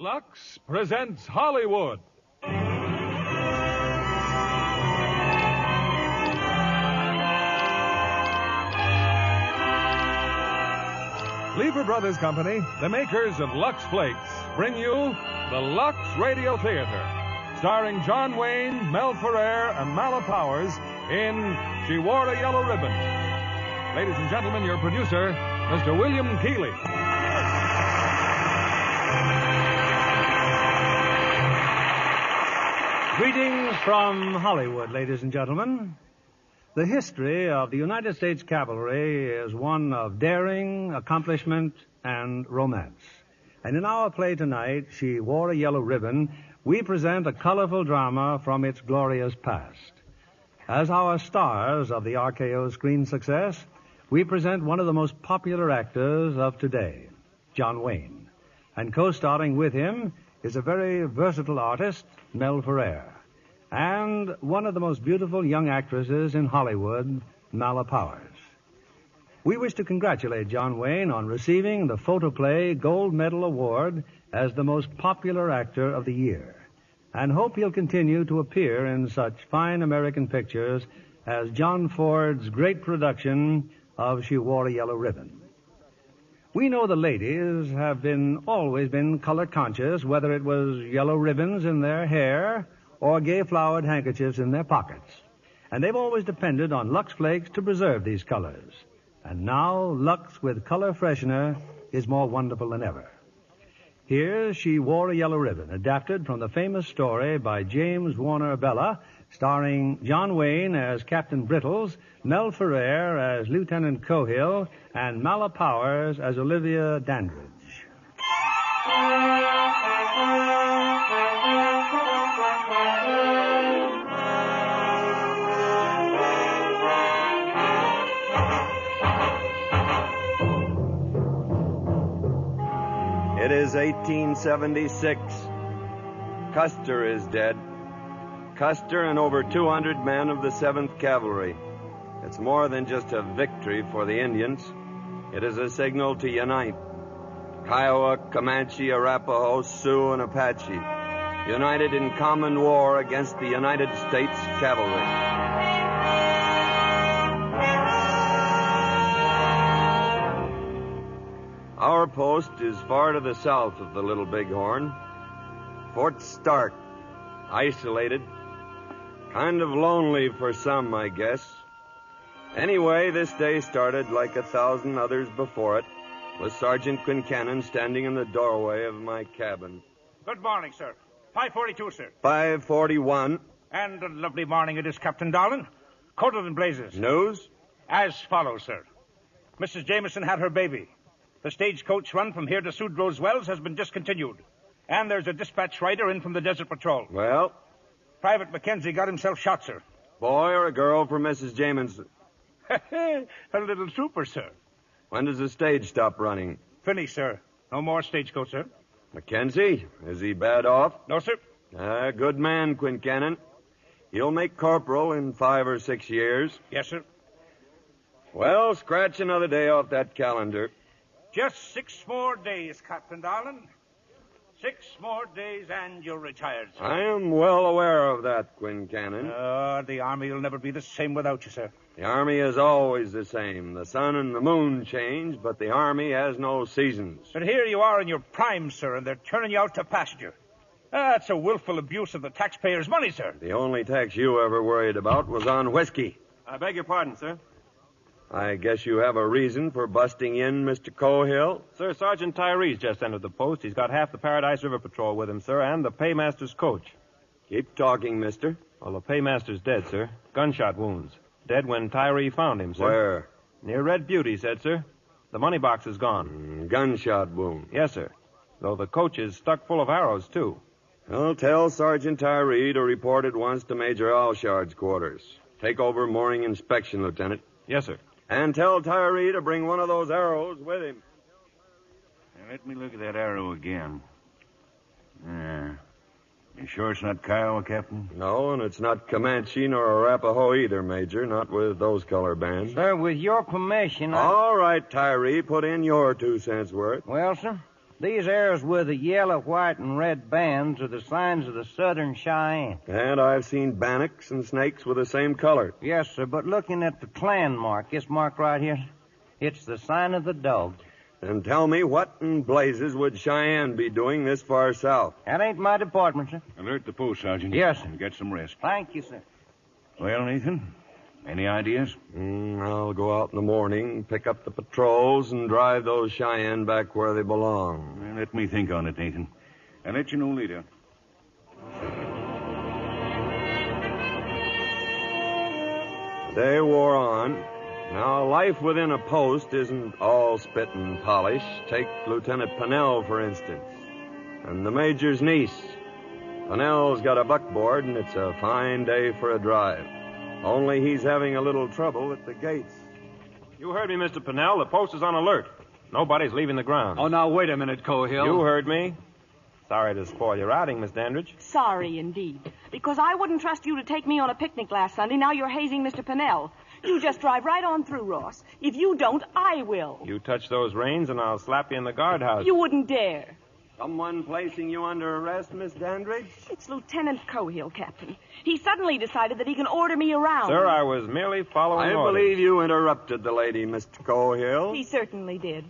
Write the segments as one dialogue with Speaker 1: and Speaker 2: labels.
Speaker 1: Lux presents Hollywood. Lever Brothers Company, the makers of Lux Flakes, bring you the Lux Radio Theater, starring John Wayne, Mel Ferrer, and Mala Powers in She Wore a Yellow Ribbon. Ladies and gentlemen, your producer, Mr. William Keighley.
Speaker 2: Greetings from Hollywood, ladies and gentlemen. The history of the United States Cavalry is one of daring, accomplishment, and romance. And in our play tonight, She Wore a Yellow Ribbon, we present a colorful drama from its glorious past. As our stars of the RKO screen success, we present one of the most popular actors of today, John Wayne. And co-starring with him is a very versatile artist, Mel Ferrer, and one of the most beautiful young actresses in Hollywood, Mala Powers. We wish to congratulate John Wayne on receiving the Photoplay Gold Medal Award as the most popular actor of the year, and hope he'll continue to appear in such fine American pictures as John Ford's great production of She Wore a Yellow Ribbon. We know the ladies have always been color conscious, whether it was yellow ribbons in their hair or gay flowered handkerchiefs in their pockets. And they've always depended on Lux Flakes to preserve these colors. And now Lux with color freshener is more wonderful than ever. Here's She Wore a Yellow Ribbon, adapted from the famous story by James Warner Bella, starring John Wayne as Captain Brittles, Mel Ferrer as Lieutenant Cohill, and Mala Powers as Olivia Dandridge.
Speaker 3: It is 1876. Custer is dead. Custer and over 200 men of the 7th Cavalry. It's more than just a victory for the Indians. It is a signal to unite. Kiowa, Comanche, Arapaho, Sioux, and Apache, united in common war against the United States Cavalry. Our post is far to the south of the Little Bighorn. Fort Stark, isolated, kind of lonely for some, I guess. Anyway, this day started like 1,000 others before it, with Sergeant Quincannon standing in the doorway of my cabin.
Speaker 4: Good morning, sir. 542, sir.
Speaker 3: 541.
Speaker 4: And a lovely morning it is, Captain Darlin. Coated in blazes.
Speaker 3: News?
Speaker 4: As follows, sir. Mrs. Jameson had her baby. The stagecoach run from here to Sudrow's Wells has been discontinued. And there's a dispatch rider in from the Desert Patrol.
Speaker 3: Well?
Speaker 4: Private Mackenzie got himself shot, sir.
Speaker 3: Boy or a girl for Mrs. Jameson?
Speaker 4: A little trooper, sir.
Speaker 3: When does the stage stop running?
Speaker 4: Finished, sir. No more stagecoach, sir.
Speaker 3: Mackenzie? Is he bad off?
Speaker 4: No, sir.
Speaker 3: Good man, Quincannon. He'll make corporal in 5 or 6 years.
Speaker 4: Yes, sir.
Speaker 3: Well, scratch another day off that calendar.
Speaker 4: Just 6 more days, Captain Darlin. 6 more days and you're retired, sir.
Speaker 3: I am well aware of that, Quincannon.
Speaker 4: The Army will never be the same without you, sir.
Speaker 3: The Army is always the same. The sun and the moon change, but the Army has no seasons.
Speaker 4: But here you are in your prime, sir, and they're turning you out to pasture. That's a willful abuse of the taxpayers' money, sir.
Speaker 3: The only tax you ever worried about was on whiskey.
Speaker 5: I beg your pardon, sir.
Speaker 3: I guess you have a reason for busting in, Mr. Cohill?
Speaker 5: Sir, Sergeant Tyree's just entered the post. He's got half the Paradise River Patrol with him, sir, and the paymaster's coach.
Speaker 3: Keep talking, mister.
Speaker 5: Well, the paymaster's dead, sir. Gunshot wounds. Dead when Tyree found him, sir.
Speaker 3: Where?
Speaker 5: Near Red Butte, he said, sir. The money box is gone.
Speaker 3: Gunshot wound.
Speaker 5: Yes, sir. Though the coach is stuck full of arrows, too.
Speaker 3: Well, tell Sergeant Tyree to report at once to Major Alshard's quarters. Take over morning inspection, Lieutenant.
Speaker 5: Yes, sir.
Speaker 3: And tell Tyree to bring one of those arrows with him.
Speaker 6: Now, let me look at that arrow again. You sure it's not Kiowa, Captain?
Speaker 3: No, and it's not Comanche nor Arapaho either, Major. Not with those color bands.
Speaker 7: Sir, with your permission,
Speaker 3: All right, Tyree, put in your 2 cents worth.
Speaker 7: Well, sir, These arrows with the yellow, white, and red bands are the signs of the Southern Cheyenne.
Speaker 3: And I've seen bannocks and snakes with the same color.
Speaker 7: Yes, sir, but looking at the clan mark, this mark right here, it's the sign of the dog.
Speaker 3: Then tell me, what in blazes would Cheyenne be doing this far south?
Speaker 7: That ain't my department, sir.
Speaker 6: Alert the post, Sergeant.
Speaker 7: Yes, sir.
Speaker 6: And get some rest.
Speaker 7: Thank you, sir.
Speaker 6: Well, Nathan, any ideas?
Speaker 3: I'll go out in the morning, pick up the patrols, and drive those Cheyenne back where they belong.
Speaker 6: Well, let me think on it, Nathan. I'll let you know later.
Speaker 3: The day wore on. Now, life within a post isn't all spit and polish. Take Lieutenant Pennell, for instance, and the Major's niece. Pennell's got a buckboard, and it's a fine day for a drive. Only he's having a little trouble at the gates.
Speaker 5: You heard me, Mr. Pennell. The post is on alert. Nobody's leaving the grounds.
Speaker 8: Oh, now, wait a minute, Cohill.
Speaker 5: You heard me. Sorry to spoil your outing, Miss Dandridge.
Speaker 9: Sorry, indeed. Because I wouldn't trust you to take me on a picnic last Sunday. Now you're hazing Mr. Pennell. You just drive right on through, Ross. If you don't, I will.
Speaker 5: You touch those reins, and I'll slap you in the guardhouse.
Speaker 9: You wouldn't dare.
Speaker 3: Someone placing you under arrest, Miss Dandridge?
Speaker 9: It's Lieutenant Cohill, Captain. He suddenly decided that he can order me around.
Speaker 5: Sir, I was merely following
Speaker 3: I
Speaker 5: orders.
Speaker 3: believe you interrupted the lady, Mr. Cohill.
Speaker 9: He certainly did.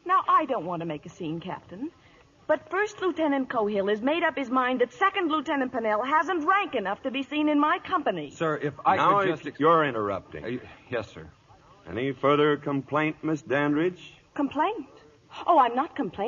Speaker 9: Now, I don't want to make a scene, Captain. But First Lieutenant Cohill has made up his mind that Second Lieutenant Pennell hasn't rank enough to be seen in my company.
Speaker 8: Sir, if I
Speaker 3: now
Speaker 8: could just...
Speaker 3: you're interrupting.
Speaker 8: Yes, sir.
Speaker 3: Any further complaint, Miss Dandridge?
Speaker 9: Complaint? Oh, I'm not complaining.